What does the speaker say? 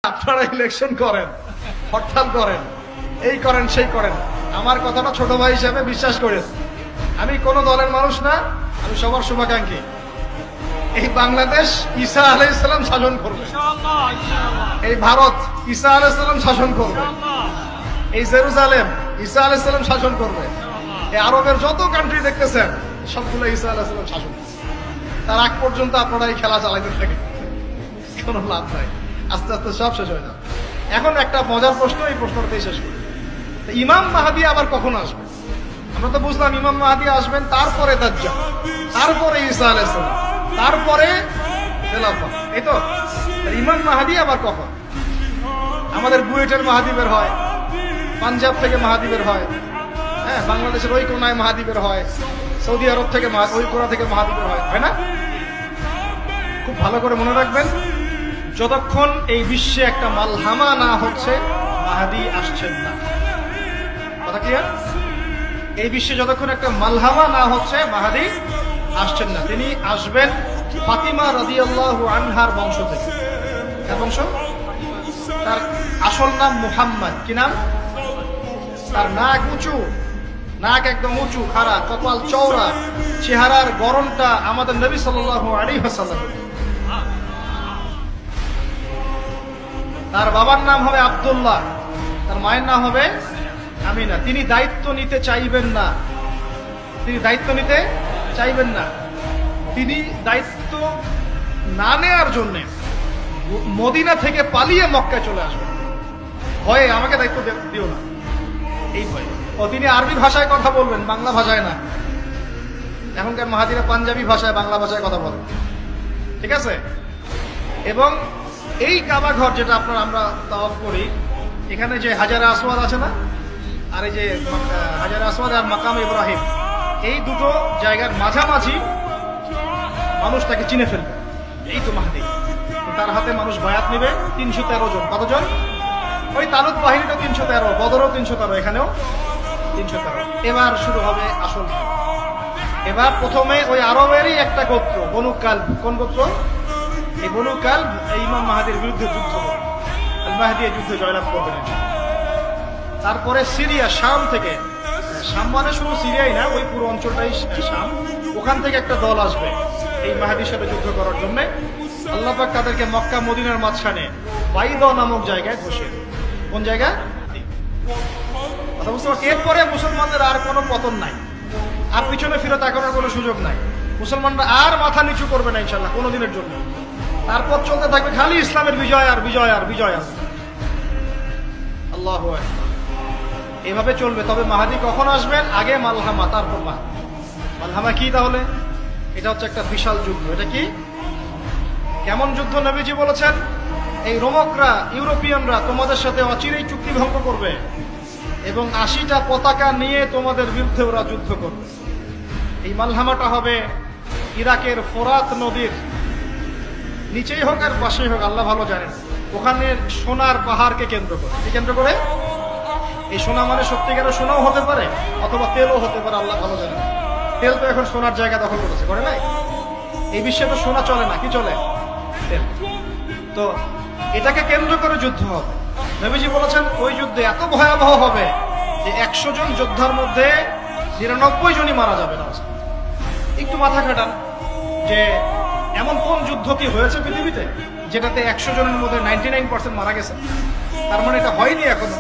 আপনারা ইলেকশন করেন, হরতাল করেন, এই করেন সেই করেন, আমার কথাটা ছোট ভাই হিসেবে বিশ্বাস করেন। আমি কোন দলের মানুষ না, আমি সবার শুভাকাঙ্ক্ষী। এই বাংলাদেশ ঈসা আলাইহিস সালাম শাসন করবে, এই ভারত ঈসা আলাইহিস সালাম শাসন করবে, এই জেরুজালেম ঈসা আলাইহিস সালাম শাসন করবে, এই আরবের যত কান্ট্রি দেখতেছেন সবগুলো ঈসা আলাইহিস সালাম শাসন করবে। তার আগ পর্যন্ত আপনারা এই খেলা চালাইতে থাকেন, কোনো লাভ নাই, আস্তে আস্তে সব শেষ হয়ে যাবে। এখন একটা মজার প্রশ্ন, এই প্রশ্নটাই শেষ করি। ইমাম মাহদী আবার কখন আসবে? আমরা তো বুঝলাম ইমাম মাহদী আসবেন, তারপরে দাজ্জাল, তারপরে ঈসা আলাইহিস সালাম, তারপরে খেলাফত, এই তো। ইমাম মাহদী আবার কখন? আমাদের বুয়েটের মাহদী বের হয়, পাঞ্জাব থেকে মাহদী বের হয়, হ্যাঁ, বাংলাদেশের ওই কোনায় মাহদী বের হয়, সৌদি আরব থেকে ওই কোনা থেকে মাহদী বের হয়, হয় না? খুব ভালো করে মনে রাখবেন, যতক্ষণ এই বিশ্বে একটা মালহামা না হচ্ছে মাহদী আসছেন না। কথা ক্লিয়ার? এই বিশ্বে যতক্ষণ একটা মালহামা না হচ্ছে মাহদী আসছেন না। তিনি আসবেন ফাতিমা রাদিয়াল্লাহু আনহার বংশ থেকে। কার বংশ? তার আসল নাম মুহাম্মদ। কি নাম? তার নাক উঁচু, নাক একদম উঁচু, খাড়া, কপাল চওড়া, চেহারার গড়নটা আমাদের নবী সাল্লাল্লাহু আলাইহি ওয়াসাল্লাম। তার বাবার নাম হবে আব্দুল্লাহ, তার মায়ের নাম হবে আমিনা। তিনি দায়িত্ব নিতে চাইবেন না, তিনি দায়িত্ব নিতে চাইবেন না। তিনি দায়িত্ব না নেওয়ার জন্য মদিনা থেকে পালিয়ে মক্কায় চলে আসবেন। ভয়ে আমাকে দায়িত্ব দিও না, এই ভয়ে। ও তিনি আরবি ভাষায় কথা বলবেন, বাংলা ভাষায় না। এখনকার মাহাদিরা পাঞ্জাবি ভাষায়, বাংলা ভাষায় কথা বলেন, ঠিক আছে? এবং এই কাবা ঘর যেটা আমরা তাওয়াফ করি, এখানে যে হাজারে আসওয়াদ আছে না, আর এই যে হাজারে আসওয়াদ আর মাকাম ইব্রাহিম, এই দুটো জায়গার মাঝামাঝি মানুষ তাকে চিনে ফেলবে, এই তো মাহদী। তার হাতে মানুষ বায়াত নেবে 313 জন। কতজন? ওই তালুত বাহিনীটা 313, বদরও 313, এখানেও 313। এবার শুরু হবে আসল খেলা। এবার প্রথমে ওই আরবেরই একটা গোত্র, বনু কালব। কোন গোত্র? এই বনু কালব ইমাম মাহদীর বিরুদ্ধে যুদ্ধ করবে, মাহদী এই যুদ্ধে জয়লাভ করবেন। তারপরে সিরিয়া, শাম থেকে, শাম মানে শুধু সিরিয়াই না, ওই পুরো অঞ্চলটাই শাম, ওখান থেকে একটা দল আসবে এই মাহদীর সাথে যুদ্ধ করার জন্য। আল্লাহ পাক তাদেরকে মক্কা মদিনার মাঝখানে বাইদা নামক জায়গায় বসে। কোন জায়গা? কথা বুঝতে পারছি? এরপরে মুসলমানদের আর কোনো পতন নাই, আর পিছনে ফিরে তাকানোর কোনো সুযোগ নাই। মুসলমানরা আর মাথা নিচু করবে না ইনশাল্লাহ কোনোদিনের জন্য। তারপর চলতে থাকবে খালি ইসলামের বিজয় আর বিজয় আর বিজয় আর। আল্লাহু আকবার। এভাবে চলবে। তবে মাহদী কখন আসবেন? আগে মালহামা, তারপর মালহামা কি তাহলে? এটা হচ্ছে একটা বিশাল যুদ্ধ। এটা কি? কেমন যুদ্ধ? নবীজি বলেছেন, এই রোমকরা, ইউরোপিয়ানরা তোমাদের সাথে অচিরেই চুক্তি ভঙ্গ করবে এবং 80টা পতাকা নিয়ে তোমাদের বিরুদ্ধে ওরা যুদ্ধ করবে। এই মালহামাটা হবে ইরাকের ফোরাত নদীর নিচেই হোক আর পাশেই হোক, আল্লাহ ভালো জানেন। ওখানে সোনার পাহাড়কে কেন্দ্র করে। কি কেন্দ্র করে? এই সোনা মানে সত্যিকারের সোনাও হতে পারে, অথবা তেলও হতে পারে, আল্লাহ ভালো জানেন। তেল তো এখন সোনার জায়গা দখল করেছে, করে নাই? এই বিশ্বে তো সোনা চলে না, কি চলে? তেল। তো এটাকে কেন্দ্র করে যুদ্ধ হবে। নবীজি বলেছেন ওই যুদ্ধে এত ভয়াবহ হবে যে 100 জন যোদ্ধার মধ্যে 99 জনই মারা যাবে না। একটু মাথা খাটান যে এমন কোন যুদ্ধ কি হয়েছে পৃথিবীতে যেটাতে 100 জনের মধ্যে 99% মারা গেছে? তার মানে এটা হয়নি এখনো।